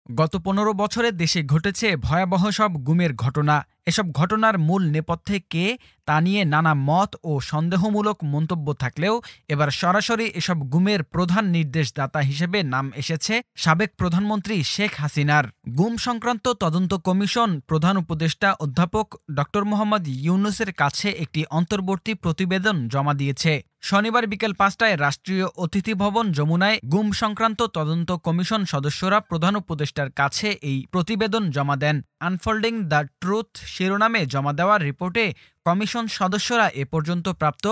গত ১৫ বছরে দেশে ঘটেছে ভয়াবহ সব গুমের ঘটনা। এসব ঘটনার মূল নেপথ্যে কে, তা নিয়ে নানা মত ও সন্দেহমূলক মন্তব্য থাকলেও এবার সরাসরি এসব গুমের প্রধান নির্দেশদাতা হিসেবে নাম এসেছে সাবেক প্রধানমন্ত্রী শেখ হাসিনার। গুম সংক্রান্ত তদন্ত কমিশন প্রধান উপদেষ্টা অধ্যাপক ড. মোহাম্মদ ইউনূসের কাছে একটি অন্তর্বর্তী প্রতিবেদন জমা দিয়েছে। শনিবার বিকেল ৫টায় রাষ্ট্রীয় অতিথি ভবন যমুনায় গুম সংক্রান্ত তদন্ত কমিশন সদস্যরা প্রধান উপদেষ্টার কাছে এই প্রতিবেদন জমা দেন। আনফোল্ডিং দ্য ট্রুথ শিরোনামে জমা দেওয়া রিপোর্টে কমিশন সদস্যরা এ পর্যন্ত প্রাপ্ত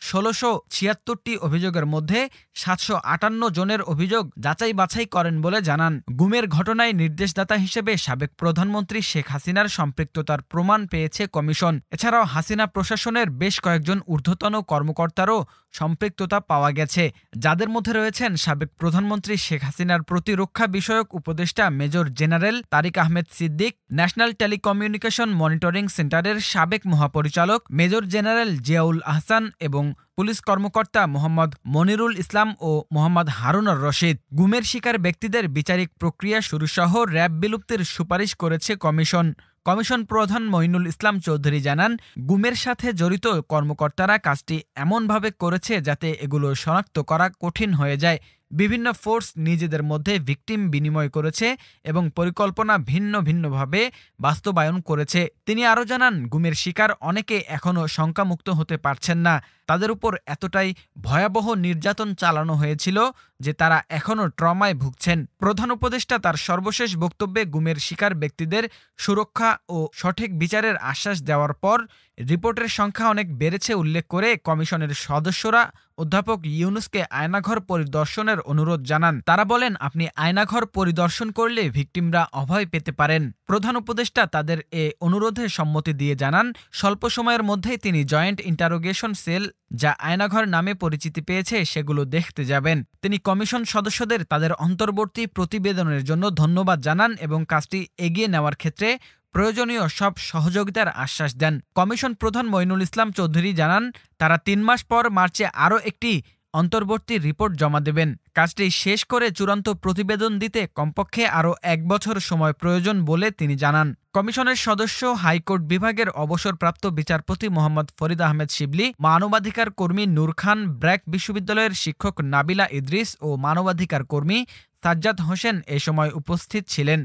১৬৭৬টি অভিযোগের মধ্যে ৭৫৮ জনের অভিযোগ যাচাই বাছাই করেন বলে জানান। গুমের ঘটনায় নির্দেশদাতা হিসেবে সাবেক প্রধানমন্ত্রী শেখ হাসিনার সম্পৃক্ততার প্রমাণ পেয়েছে কমিশন। এছাড়াও হাসিনা প্রশাসনের বেশ কয়েকজন ঊর্ধ্বতন কর্মকর্তারও সম্পৃক্ততা পাওয়া গেছে, যাদের মধ্যে রয়েছেন সাবেক প্রধানমন্ত্রী শেখ হাসিনার প্রতিরক্ষা বিষয়ক উপদেষ্টা major general Tariq Ahmed Siddique, national telecommunication monitoring সেন্টারের সাবেক মহাপরিচালক মেজর জেনারেল জিয়াউল আহসান এবং পুলিশ কর্মকর্তা মোহাম্মদ মনিরুল ইসলাম ও মোহাম্মদ হারুনুর রশিদ। গুমের শিকার ব্যক্তিদের বিচারিক প্রক্রিয়া শুরুসহ র্যাব বিলুপ্তির সুপারিশ করেছে কমিশন। কমিশন প্রধান মঈনুল ইসলাম চৌধুরী জানান, গুমের সাথে জড়িত কর্মকর্তারা কাজটি এমনভাবে করেছে যাতে এগুলো শনাক্ত করা কঠিন হয়ে যায়। বিভিন্ন ফোর্স নিজেদের মধ্যে ভিকটিম বিনিময় করেছে এবং পরিকল্পনা ভিন্ন ভিন্নভাবে বাস্তবায়ন করেছে। তিনি আরও জানান, গুমের শিকার অনেকে এখনও শঙ্কামুক্ত হতে পারছেন না। তাদের উপর এতটাই ভয়াবহ নির্যাতন চালানো হয়েছিল যে তারা এখনও ট্রমায় ভুগছেন। প্রধান উপদেষ্টা তার সর্বশেষ বক্তব্যে গুমের শিকার ব্যক্তিদের সুরক্ষা ও সঠিক বিচারের আশ্বাস দেওয়ার পর রিপোর্টের সংখ্যা অনেক বেড়েছে উল্লেখ করে কমিশনের সদস্যরা অধ্যাপক ইউনূসকে আয়নাঘর পরিদর্শনের অনুরোধ জানান। তারা বলেন, আপনি আয়নাঘর পরিদর্শন করলে ভিকটিমরা অভয় পেতে পারেন। প্রধান উপদেষ্টা তাদের এ অনুরোধে সম্মতি দিয়ে জানান, স্বল্প সময়ের মধ্যেই তিনি জয়েন্ট ইন্টারোগেশন সেল, যা আয়নাঘর নামে পরিচিতি পেয়েছে, সেগুলো দেখতে যাবেন। তিনি কমিশন সদস্যদের তাদের অন্তর্বর্তী প্রতিবেদনের জন্য ধন্যবাদ জানান এবং কাজটি এগিয়ে নেওয়ার ক্ষেত্রে প্রয়োজনীয় সব সহযোগিতার আশ্বাস দেন। কমিশন প্রধান মঈনুল ইসলাম চৌধুরী জানান, তারা ৩ মাস পর মার্চে আরও একটি অন্তর্বর্তী রিপোর্ট জমা দেবেন। কাজটি শেষ করে চূড়ান্ত প্রতিবেদন দিতে কমপক্ষে আরও ১ বছর সময় প্রয়োজন বলে তিনি জানান। কমিশনের সদস্য হাইকোর্ট বিভাগের অবসরপ্রাপ্ত বিচারপতি মোহাম্মদ ফরিদ আহমেদ শিবলি, মানবাধিকার কর্মী নূর খান, ব্র্যাক বিশ্ববিদ্যালয়ের শিক্ষক নাবিলা ইদ্রিস ও মানবাধিকার কর্মী সাজ্জাদ হোসেন এ সময় উপস্থিত ছিলেন।